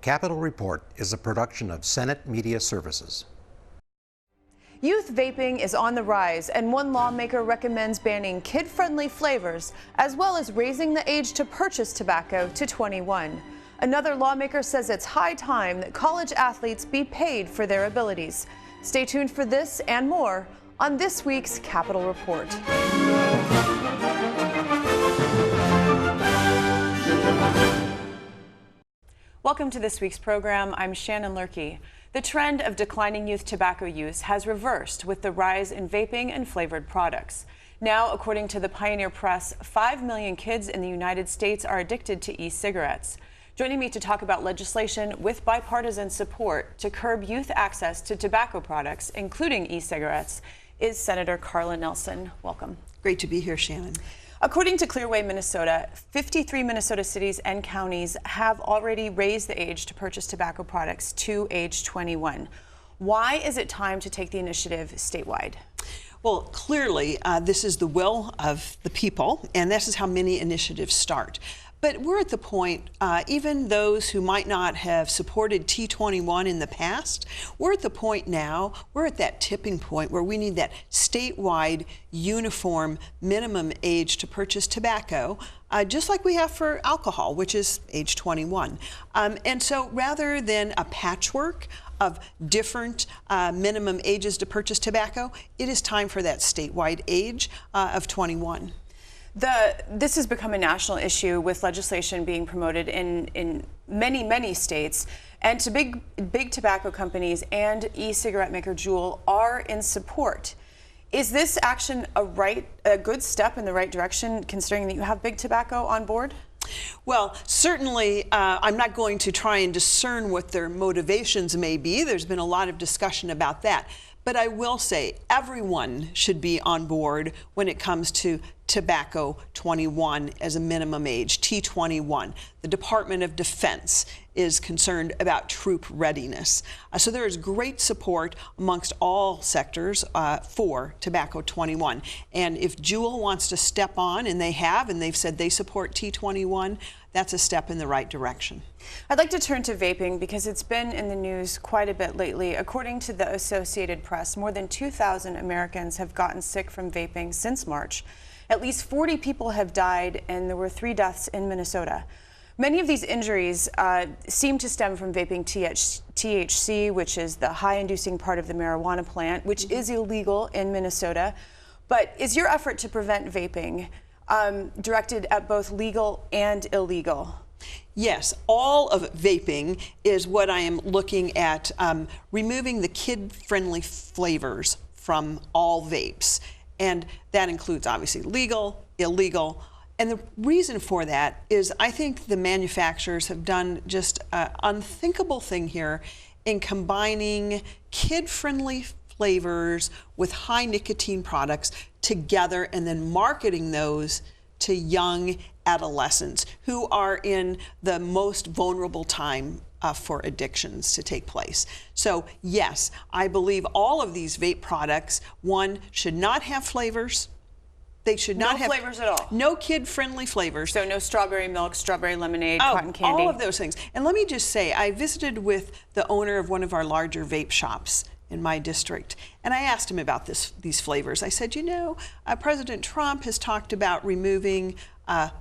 Capitol Report is a production of Senate Media Services. Youth vaping is on the rise, and one lawmaker recommends banning kid-friendly flavors, as well as raising the age to purchase tobacco to 21. Another lawmaker says it's high time that college athletes be paid for their abilities. Stay tuned for this and more on this week's Capitol Report. Welcome to this week's program. I'm Shannon Loehrke. The trend of declining youth tobacco use has reversed with the rise in vaping and flavored products. Now, according to the Pioneer Press, 5 million kids in the United States are addicted to e-cigarettes. Joining me to talk about legislation with bipartisan support to curb youth access to tobacco products, including e-cigarettes, is Senator Carla Nelson. Welcome. Great to be here, Shannon. According to Clearway, Minnesota, 53 Minnesota cities and counties have already raised the age to purchase tobacco products to age 21. Why is it time to take the initiative statewide? Well, clearly, this is the will of the people, and this is how many initiatives start. But we're at the point, even those who might not have supported T21 in the past, we're at the point now, we're at that tipping point where we need that statewide uniform minimum age to purchase tobacco, just like we have for alcohol, which is age 21. And so rather than a patchwork of different minimum ages to purchase tobacco, it is time for that statewide age of 21. This has become a national issue with legislation being promoted in many states, and to big tobacco companies and e-cigarette maker Juul are in support. Is this action a good step in the right direction, considering that you have big tobacco on board? Well, certainly, I'm not going to try and discern what their motivations may be. There's been a lot of discussion about that. But I will say everyone should be on board when it comes to tobacco 21 as a minimum age, T21. The Department of Defense is concerned about troop readiness. So there is great support amongst all sectors for tobacco 21. And if Juul wants to step on, and they have, and they've said they support T21, that's a step in the right direction. I'd like to turn to vaping because it's been in the news quite a bit lately. According to the Associated Press, more than 2,000 Americans have gotten sick from vaping since March. At least 40 people have died, and there were 3 deaths in Minnesota. Many of these injuries seem to stem from vaping THC, which is the high-inducing part of the marijuana plant, which is illegal in Minnesota. But is your effort to prevent vaping directed at both legal and illegal? Yes, all of vaping is what I am looking at, removing the kid-friendly flavors from all vapes. And that includes, obviously, legal, illegal. And the reason for that is I think the manufacturers have done just an unthinkable thing here in combining kid-friendly flavors with high nicotine products together and then marketing those to young adolescents who are in the most vulnerable time for addictions to take place. So yes, I believe all of these vape products, one, should not have flavors. They should not have flavors at all. No kid-friendly flavors. So no strawberry milk, strawberry lemonade, cotton candy. All of those things. And let me just say, I visited with the owner of one of our larger vape shops in my district, and I asked him about these flavors. I said, you know, President Trump has talked about removing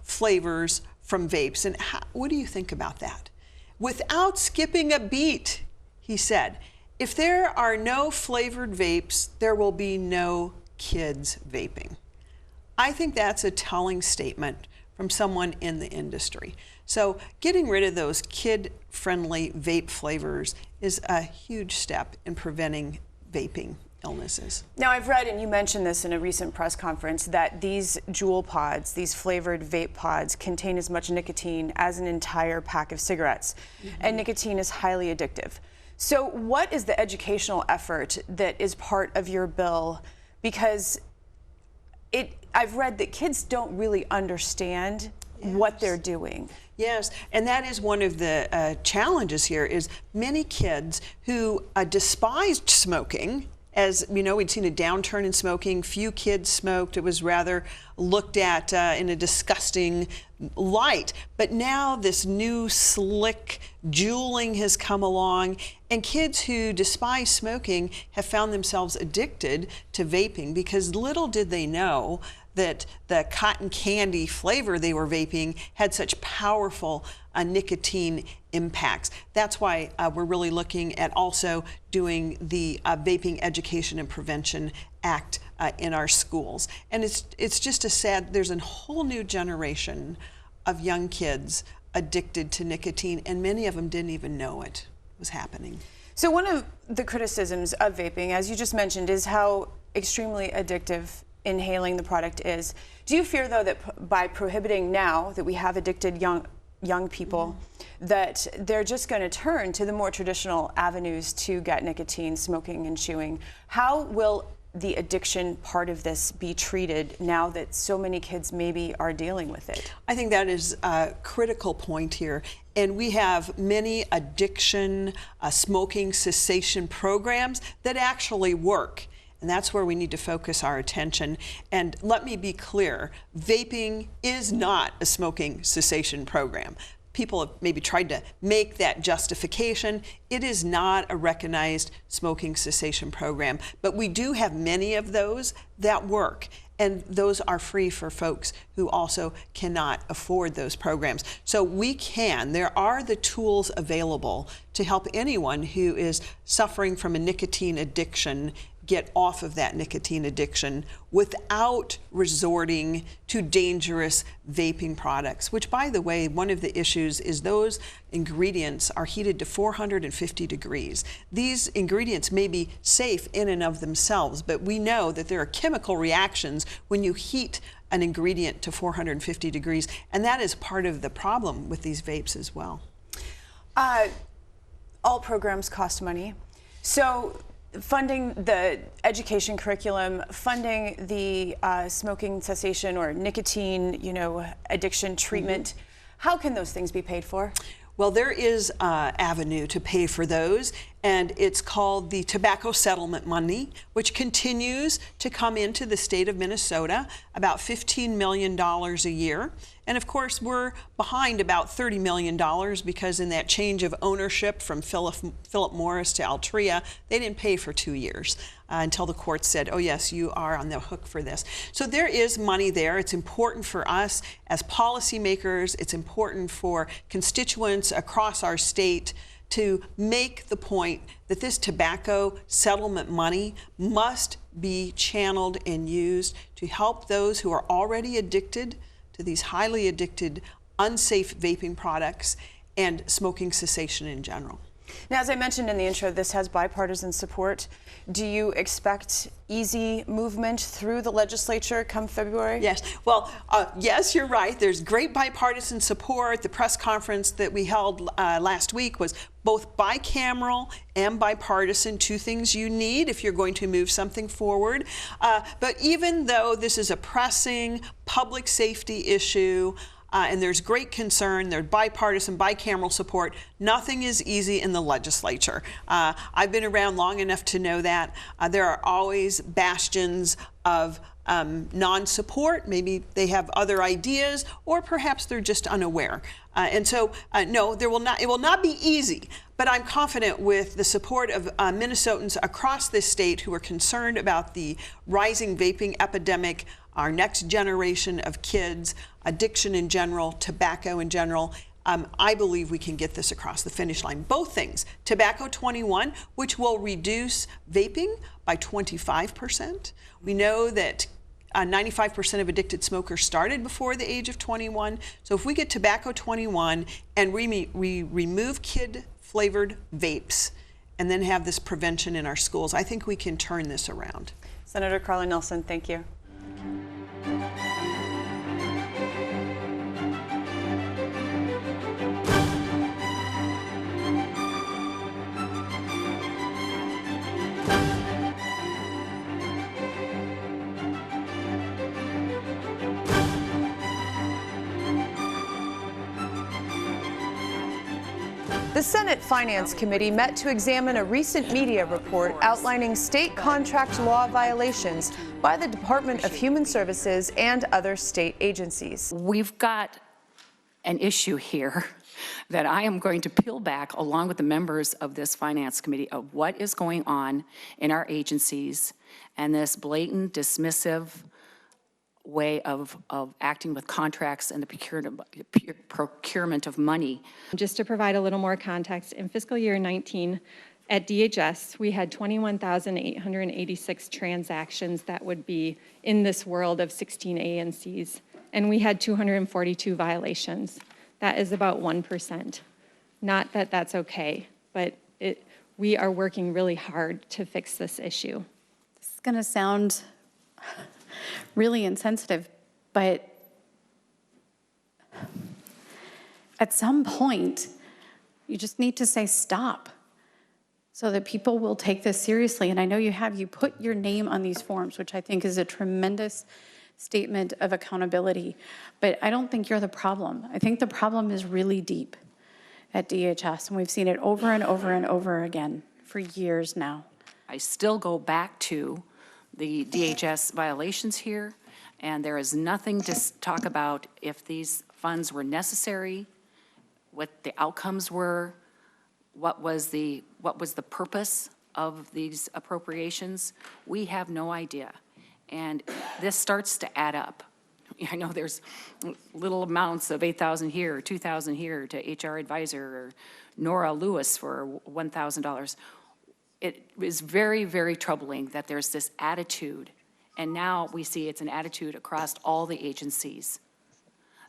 flavors from vapes, and what do you think about that? Without skipping a beat, he said, if there are no flavored vapes, there will be no kids vaping. I think that's a telling statement from someone in the industry. So getting rid of those kid-friendly vape flavors is a huge step in preventing vaping illnesses. Now, I've read, and you mentioned this in a recent press conference, that these Juul pods, these flavored vape pods, contain as much nicotine as an entire pack of cigarettes. And nicotine is highly addictive. So what is the educational effort that is part of your bill? Because I've read that kids don't really understand what they're doing. Yes, and that is one of the challenges here is many kids who despised smoking as you know, we'd seen a downturn in smoking. Few kids smoked. It was rather looked at in a disgusting light. But now this new slick juuling has come along, and kids who despise smoking have found themselves addicted to vaping, because little did they know that the cotton candy flavor they were vaping had such powerful nicotine impacts. That's why we're really looking at also doing the Vaping Education and Prevention Act in our schools. And it's just a sad, there's a whole new generation of young kids addicted to nicotine, and many of them didn't even know it was happening. So one of the criticisms of vaping, as you just mentioned, is how extremely addictive inhaling the product is. Do you fear, though, that by prohibiting now that we have addicted young people, that they're just going to turn to the more traditional avenues to get nicotine, smoking and chewing? How will the addiction part of this be treated now that so many kids maybe are dealing with it? I think that is a critical point here. And we have many addiction, smoking cessation programs that actually work. And that's where we need to focus our attention. And let me be clear, vaping is not a smoking cessation program. People have maybe tried to make that justification. It is not a recognized smoking cessation program, but we do have many of those that work. And those are free for folks who also cannot afford those programs. So there are the tools available to help anyone who is suffering from a nicotine addiction get off of that nicotine addiction without resorting to dangerous vaping products, which, by the way, one of the issues is those ingredients are heated to 450 degrees. These ingredients may be safe in and of themselves, but we know that there are chemical reactions when you heat an ingredient to 450 degrees, and that is part of the problem with these vapes as well. All programs cost money. So funding the education curriculum, funding the smoking cessation or nicotine, addiction treatment, how can those things be paid for? Well, there is an avenue to pay for those, and it's called the tobacco settlement money, which continues to come into the state of Minnesota, about $15 million a year. And of course, we're behind about $30 million because in that change of ownership from Philip Morris to Altria, they didn't pay for 2 years until the court said, oh yes, you are on the hook for this. So there is money there. It's important for us as policymakers. It's important for constituents across our state to make the point that this tobacco settlement money must be channeled and used to help those who are already addicted to these highly addicted, unsafe vaping products and smoking cessation in general. Now, as I mentioned in the intro, this has bipartisan support. Do you expect easy movement through the legislature come February? Yes. Well, yes, you're right. There's great bipartisan support. The press conference that we held last week was both bicameral and bipartisan, two things you need if you're going to move something forward. But even though this is a pressing public safety issue, and there's great concern, there's bipartisan, bicameral support, nothing is easy in the legislature. I've been around long enough to know that. There are always bastions of non-support. Maybe they have other ideas, or perhaps they're just unaware. And so, no, it will not be easy, but I'm confident with the support of Minnesotans across this state who are concerned about the rising vaping epidemic, our next generation of kids, addiction in general, tobacco in general. I believe we can get this across the finish line. Both things, Tobacco 21, which will reduce vaping by 25%. We know that 95% of addicted smokers started before the age of 21. So if we get Tobacco 21 and we remove kid-flavored vapes and then have this prevention in our schools, I think we can turn this around. Senator Carla Nelson, thank you. The Senate Finance Committee met to examine a recent media report outlining state contract law violations by the Department of Human Services and other state agencies. We've got an issue here that I am going to peel back along with the members of this Finance Committee of what is going on in our agencies and this blatant, dismissive way of acting with contracts and the procurement of money. Just to provide a little more context, in fiscal year 19 at DHS, we had 21,886 transactions that would be in this world of 16 ANCs, and we had 242 violations. That is about 1%. Not that that's okay, but we are working really hard to fix this issue. This is going to sound really insensitive, but at some point, you just need to say stop so that people will take this seriously. And I know you put your name on these forms, which I think is a tremendous statement of accountability, but I don't think you're the problem. I think the problem is really deep at DHS, and we've seen it over and over and over again for years now. I still go back to the DHS violations here, and there is nothing to talk about if these funds were necessary, what the outcomes were, what was the purpose of these appropriations. We have no idea, and this starts to add up. I know there's little amounts of 8,000 here, or 2,000 here to HR advisor or Nora Lewis for $1,000. It is very, very troubling that there's this attitude, and now we see it's an attitude across all the agencies,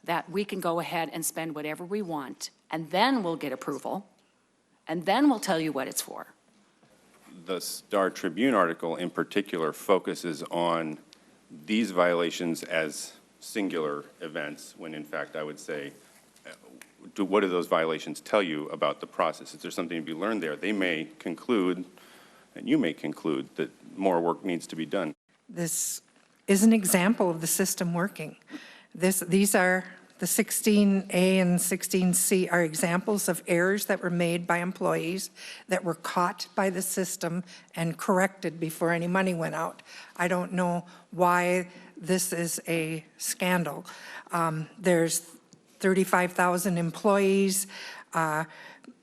that we can go ahead and spend whatever we want, and then we'll get approval, and then we'll tell you what it's for. The Star Tribune article in particular focuses on these violations as singular events, when in fact I would say, what do those violations tell you about the process? Is there something to be learned there? They may conclude, and you may conclude, that more work needs to be done. This is an example of the system working. These are the 16A and 16C are examples of errors that were made by employees that were caught by the system and corrected before any money went out. I don't know why this is a scandal. There's 35,000 employees, and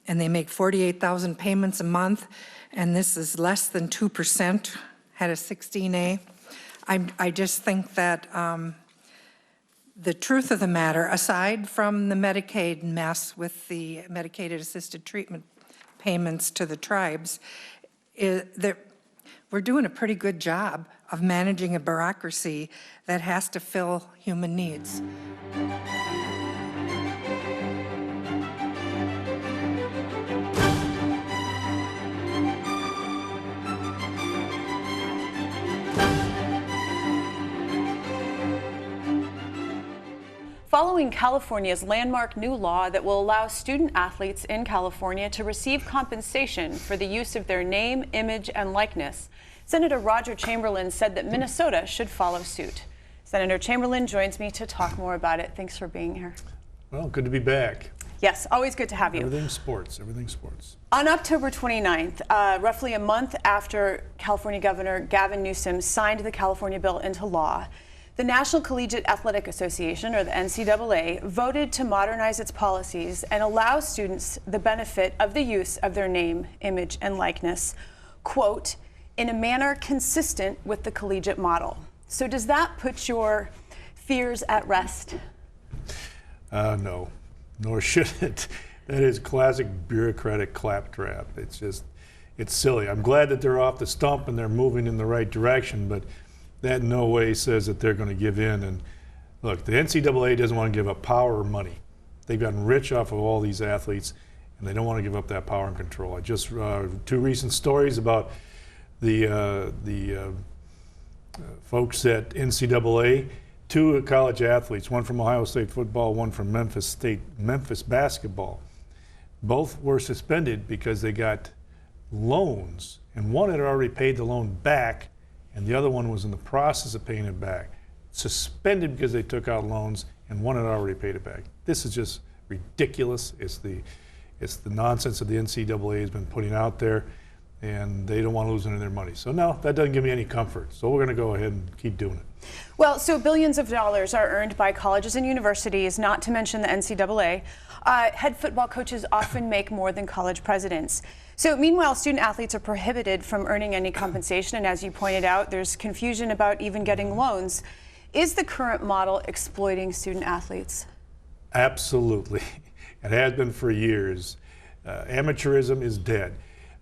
they make 48,000 payments a month, and this is less than 2%, had a 16A. I just think that the truth of the matter, aside from the Medicaid mess with the medicated assisted treatment payments to the tribes, is that we're doing a pretty good job of managing a bureaucracy that has to fill human needs. Following California's landmark new law that will allow student athletes in California to receive compensation for the use of their name, image, and likeness, Senator Roger Chamberlain said that Minnesota should follow suit. Senator Chamberlain joins me to talk more about it. Thanks for being here. Well, good to be back. Yes, always good to have you. Everything's sports, everything's sports. On October 29th, roughly a month after California Governor Gavin Newsom signed the California bill into law, the National Collegiate Athletic Association, or the NCAA, voted to modernize its policies and allow students the benefit of the use of their name, image, and likeness, quote, in a manner consistent with the collegiate model. So does that put your fears at rest? No, nor should it. That is classic bureaucratic claptrap. It's silly. I'm glad that they're off the stump and they're moving in the right direction, but that in no way says that they're going to give in. And look, the NCAA doesn't want to give up power or money. They've gotten rich off of all these athletes, and they don't want to give up that power and control. I just two recent stories about the folks at NCAA, two college athletes, one from Ohio State football, one from Memphis basketball. Both were suspended because they got loans, and one had already paid the loan back, and the other one was in the process of paying it back. Suspended because they took out loans, and one had already paid it back. This is just ridiculous. It's It's the nonsense that the NCAA has been putting out there, and they don't want to lose any of their money. So no, that doesn't give me any comfort. So we're going to go ahead and keep doing it. Well, so billions of dollars are earned by colleges and universities, not to mention the NCAA. Head football coaches often make more than college presidents. So meanwhile, student athletes are prohibited from earning any compensation, and as you pointed out, there's confusion about even getting loans. Is the current model exploiting student athletes? Absolutely. It has been for years. Amateurism is dead.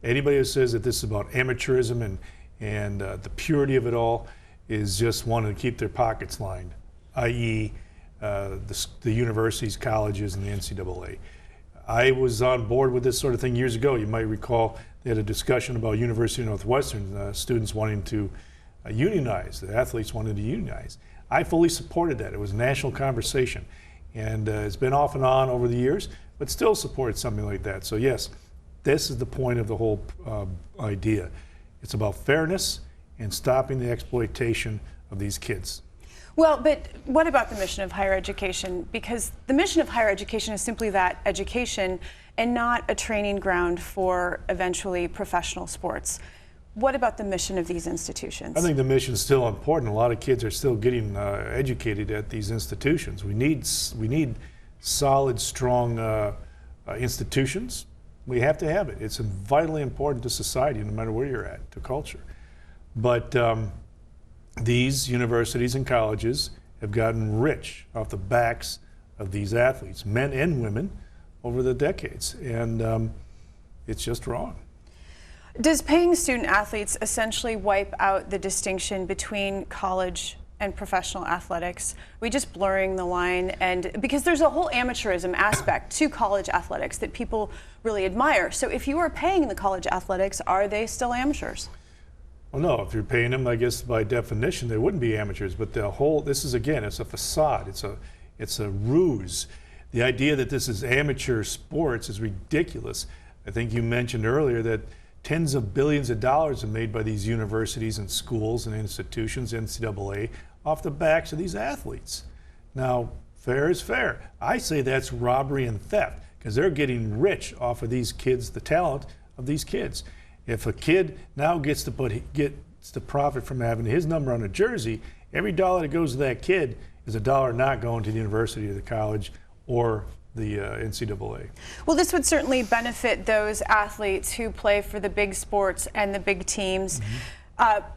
Anybody who says that this is about amateurism and the purity of it all is just wanting to keep their pockets lined, i.e. The universities, colleges, and the NCAA. I was on board with this sort of thing years ago. You might recall they had a discussion about University of Northwestern students wanting to unionize, the athletes wanted to unionize. I fully supported that. It was a national conversation. And it's been off and on over the years, but still supported something like that. So yes, this is the point of the whole idea. It's about fairness and stopping the exploitation of these kids. Well, but what about the mission of higher education? Because the mission of higher education is simply that, education, and not a training ground for eventually professional sports. What about the mission of these institutions? I think the mission is still important. A lot of kids are still getting educated at these institutions. We need solid, strong institutions. We have to have it. It's vitally important to society, no matter where you're at, to culture. But these universities and colleges have gotten rich off the backs of these athletes, men and women, over the decades, and it's just wrong. Does paying student athletes essentially wipe out the distinction between college and professional athletics? Are we just blurring the line? And because there's a whole amateurism aspect to college athletics that people really admire. So if you are paying the college athletics, are they still amateurs? Well, no, if you're paying them, I guess by definition, they wouldn't be amateurs. But the whole, this is, again, it's a facade. It's a ruse. The idea that this is amateur sports is ridiculous. I think you mentioned earlier that tens of billions of dollars are made by these universities and schools and institutions, NCAA, off the backs of these athletes. Now, fair is fair. I say that's robbery and theft because they're getting rich off of these kids, the talent of these kids. If a kid now gets to profit from having his number on a jersey, every dollar that goes to that kid is a dollar not going to the university or the college or the NCAA. Well, this would certainly benefit those athletes who play for the big sports and the big teams.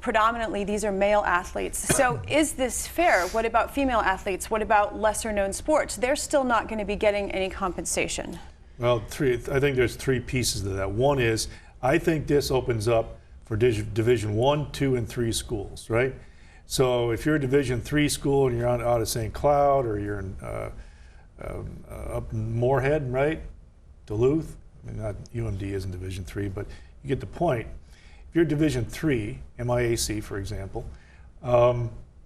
Predominantly, these are male athletes. So is this fair? What about female athletes? What about lesser known sports? They're still not going to be getting any compensation. Well, I think there's three pieces to that. One is, I think this opens up for Division 1, 2, and 3 schools, right? So if you're a Division 3 school and you're out of St. Cloud or you're in, up in Moorhead, right? Duluth, I mean, not UMD isn't Division 3, but you get the point. If you're Division 3, MIAC, for example,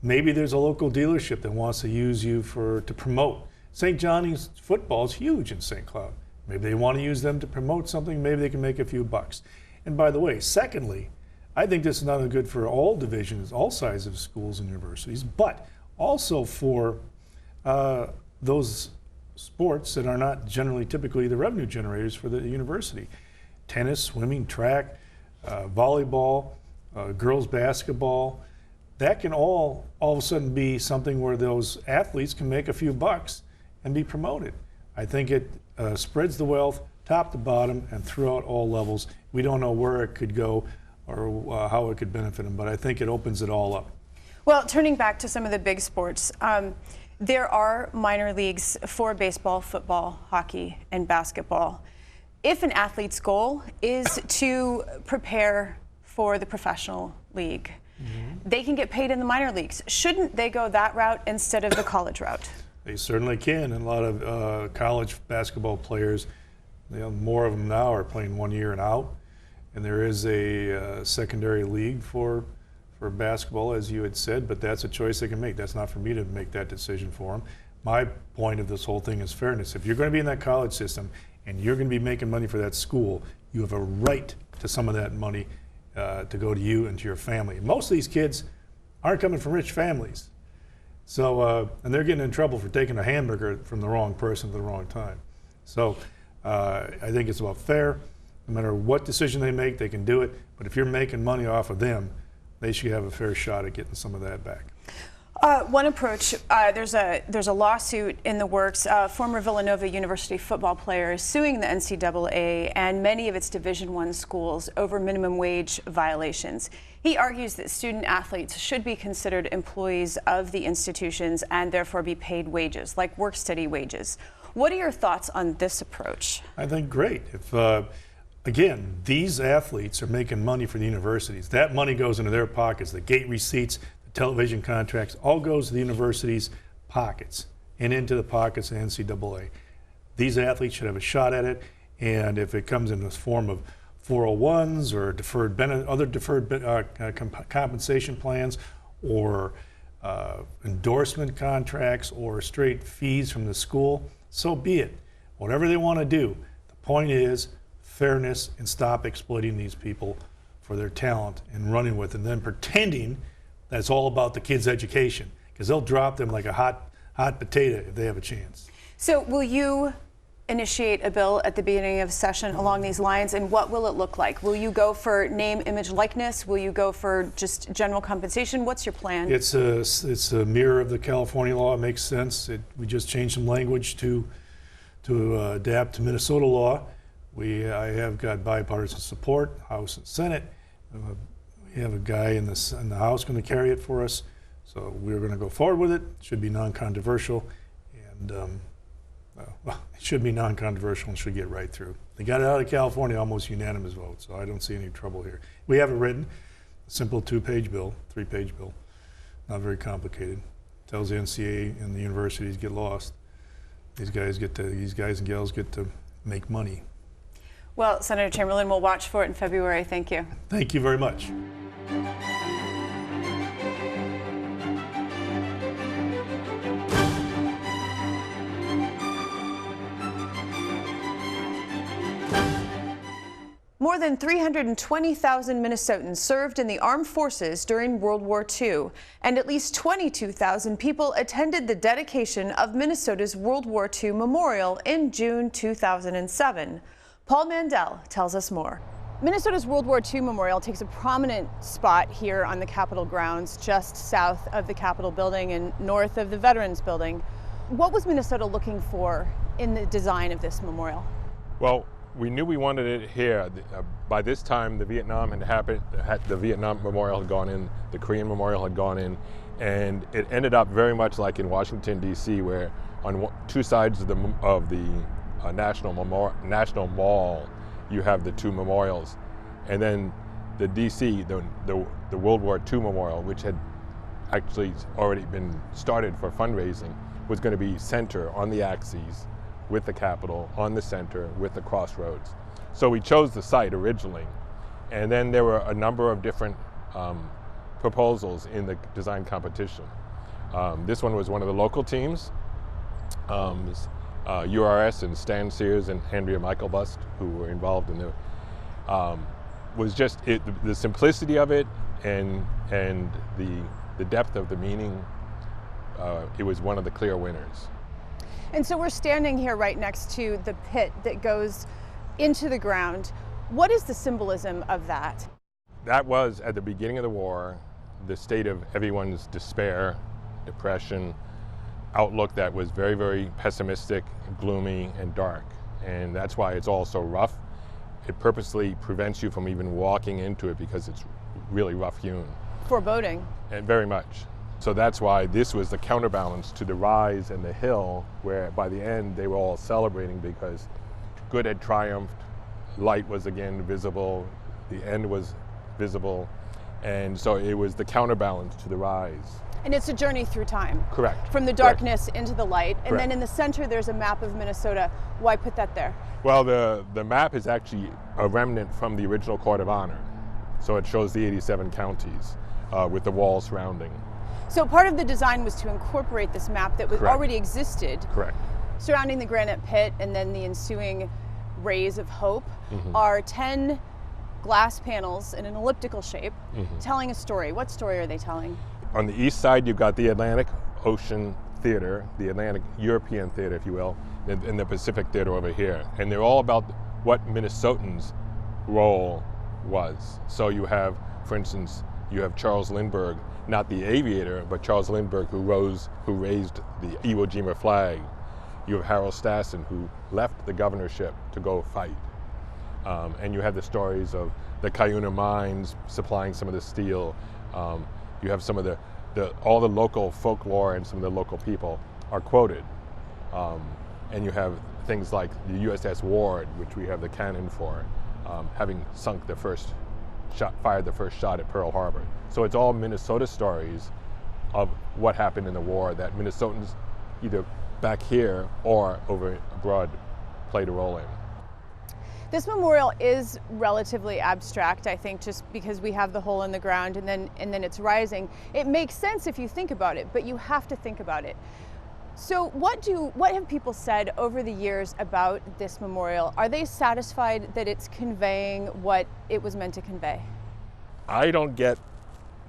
maybe there's a local dealership that wants to use you to promote. St. Johnny's football is huge in St. Cloud. Maybe they want to use them to promote something. Maybe they can make a few bucks. And by the way, secondly, I think this is not only good for all divisions, all sizes of schools and universities, but also for those sports that are not generally typically the revenue generators for the university. Tennis, swimming, track, volleyball, girls basketball. That can all of a sudden be something where those athletes can make a few bucks and be promoted. I think it spreads the wealth top to bottom and throughout all levels. We don't know where it could go or how it could benefit them, but I think it opens it all up. Well, turning back to some of the big sports, there are minor leagues for baseball, football, hockey, and basketball. If an athlete's goal is to prepare for the professional league, they can get paid in the minor leagues. Shouldn't they go that route instead of the college route? They certainly can, and a lot of college basketball players, more of them now are playing 1 year and out, and there is a secondary league for basketball, as you had said, but that's a choice they can make. That's not for me to make that decision for them. My point of this whole thing is fairness. If you're going to be in that college system and you're going to be making money for that school, you have a right to some of that money to go to you and to your family. And most of these kids aren't coming from rich families. So, and they're getting in trouble for taking a hamburger from the wrong person at the wrong time. So I think it's about fair. No matter what decision they make, they can do it. But if you're making money off of them, they should have a fair shot at getting some of that back. One approach, there's a lawsuit in the works. Former Villanova University football player is suing the NCAA and many of its Division I schools over minimum wage violations. He argues that student athletes should be considered employees of the institutions and therefore be paid wages, like work-study wages. What are your thoughts on this approach? I think great. If again, these athletes are making money for the universities. That money goes into their pockets. The gate receipts, the television contracts, all goes to the universities' pockets and into the pockets of the NCAA. These athletes should have a shot at it, and if it comes in the form of 401s or other deferred compensation plans or endorsement contracts or straight fees from the school, so be it. Whatever they want to do, the point is fairness and stop exploiting these people for their talent and running with it and then pretending that it's all about the kids' education, because they'll drop them like a hot potato if they have a chance. So will you initiate a bill at the beginning of session along these lines, and what will it look like? Will you go for name, image, likeness? Will you go for just general compensation? What's your plan? It's a mirror of the California law. It makes sense. We just changed some language to adapt to Minnesota law. I have got bipartisan support, House and Senate. We have a guy in the House going to carry it for us. So we're going to go forward with it. It should be non-controversial, and well, it should be non-controversial and should get right through. They got it out of California, almost unanimous vote, so I don't see any trouble here. We have it written, a simple 2-page bill, 3-page bill, not very complicated. Tells the NCAA and the universities get lost. These guys and gals get to make money. Well, Senator Chamberlain, we'll watch for it in February. Thank you. Thank you very much. More than 320,000 Minnesotans served in the armed forces during World War II, and at least 22,000 people attended the dedication of Minnesota's World War II Memorial in June 2007. Paul Mandel tells us more. Minnesota's World War II Memorial takes a prominent spot here on the Capitol grounds, just south of the Capitol building and north of the Veterans Building. What was Minnesota looking for in the design of this memorial? Well, we knew we wanted it here. By this time, the Vietnam had happened. The Vietnam Memorial had gone in, the Korean Memorial had gone in, and it ended up very much like in Washington, D.C., where on two sides of the National Mall, you have the two memorials, and then the D.C., the World War II Memorial, which had actually already been started for fundraising, was going to be center on the axes, with the Capitol, on the center, with the crossroads. So we chose the site originally, and then there were a number of different proposals in the design competition. This one was one of the local teams, URS and Stan Sears and Andrea Michaelbust, who were involved in was just the simplicity of it and the depth of the meaning. It was one of the clear winners. And so we're standing here right next to the pit that goes into the ground. What is the symbolism of that? That was, at the beginning of the war, the state of everyone's despair, depression, outlook that was very, very pessimistic, gloomy, and dark. And that's why it's all so rough. It purposely prevents you from even walking into it because it's really rough hewn. Foreboding. And very much. So that's why this was the counterbalance to the rise and the hill, where by the end they were all celebrating because good had triumphed, light was again visible, the end was visible, and so it was the counterbalance to the rise. And it's a journey through time. Correct. From the darkness into the light. And Correct. then in the center there's a map of Minnesota. Why put that there? Well, the map is actually a remnant from the original Court of Honor. So it shows the 87 counties with the wall surrounding. So part of the design was to incorporate this map that was Correct. already existed. Correct. Surrounding the granite pit and then the ensuing rays of hope are 10 glass panels in an elliptical shape telling a story. What story are they telling? On the east side, you've got the Atlantic Ocean Theater, the Atlantic European Theater, if you will. in the Pacific Theater over here. And they're all about what Minnesotans' role was. So you have, for instance, you have Charles Lindbergh, not the aviator, but Charles Lindbergh, who raised the Iwo Jima flag. You have Harold Stassen, who left the governorship to go fight. And you have the stories of the Cuyuna mines supplying some of the steel. You have some of all the local folklore, and some of the local people are quoted. And you have things like the USS Ward, which we have the cannon for, having fired the first shot at Pearl Harbor. So it's all Minnesota stories of what happened in the war that Minnesotans, either back here or over abroad, played a role in. This memorial is relatively abstract, I think, just because we have the hole in the ground and then it's rising. It makes sense if you think about it, but you have to think about it. So what have people said over the years about this memorial? Are they satisfied that it's conveying what it was meant to convey? I don't get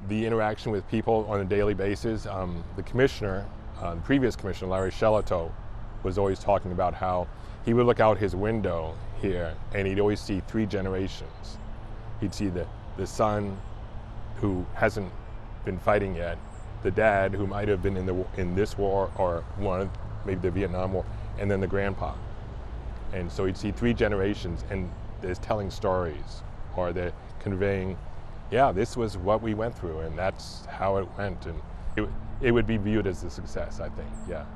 the interaction with people on a daily basis. The commissioner, the previous commissioner, Larry Shelato, was always talking about how he would look out his window here and he'd always see 3 generations. He'd see the son who hasn't been fighting yet, the dad who might have been in this war or maybe the Vietnam War, and then the grandpa. And so he'd see 3 generations, and they're telling stories, or they're conveying, yeah, this was what we went through, and that's how it went, and it would be viewed as a success, I think, yeah.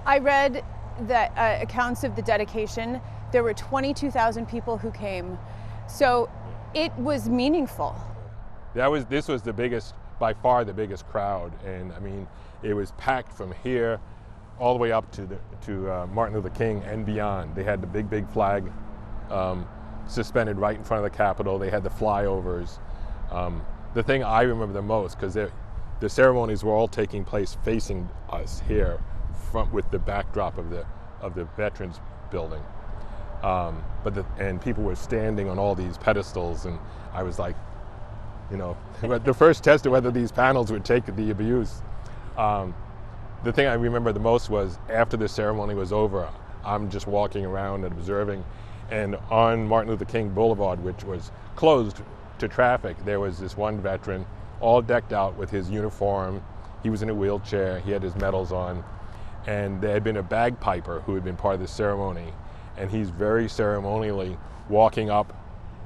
I read that accounts of the dedication, there were 22,000 people who came, so it was meaningful. This was the biggest, by far the biggest crowd, and I mean, it was packed from here all the way up to Martin Luther King and beyond. They had the big flag suspended right in front of the Capitol. They had the flyovers. The thing I remember the most, because the ceremonies were all taking place facing us here, with the backdrop of the Veterans Building. And people were standing on all these pedestals, and I was like, you know, the first test of whether these panels would take the abuse. The thing I remember the most was after the ceremony was over, I'm just walking around and observing, and on Martin Luther King Boulevard, which was closed to traffic, there was this one veteran all decked out with his uniform. He was in a wheelchair, he had his medals on, and there had been a bagpiper who had been part of the ceremony, and he's very ceremonially walking up,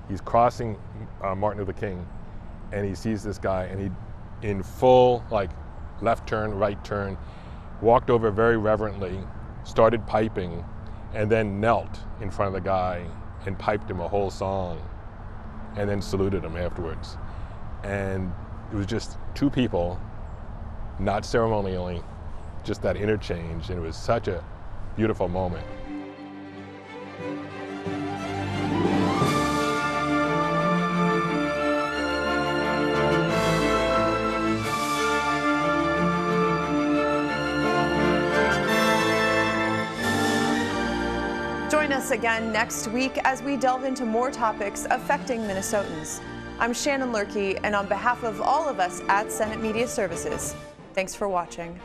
he's crossing Martin Luther King, and he sees this guy, and he, in full, like, left turn, right turn, walked over very reverently, started piping, and then knelt in front of the guy and piped him a whole song, and then saluted him afterwards. And it was just 2 people, not ceremonially, just that interchange, and it was such a beautiful moment. Join us again next week as we delve into more topics affecting Minnesotans. I'm Shannon Loehrke, and on behalf of all of us at Senate Media Services, thanks for watching.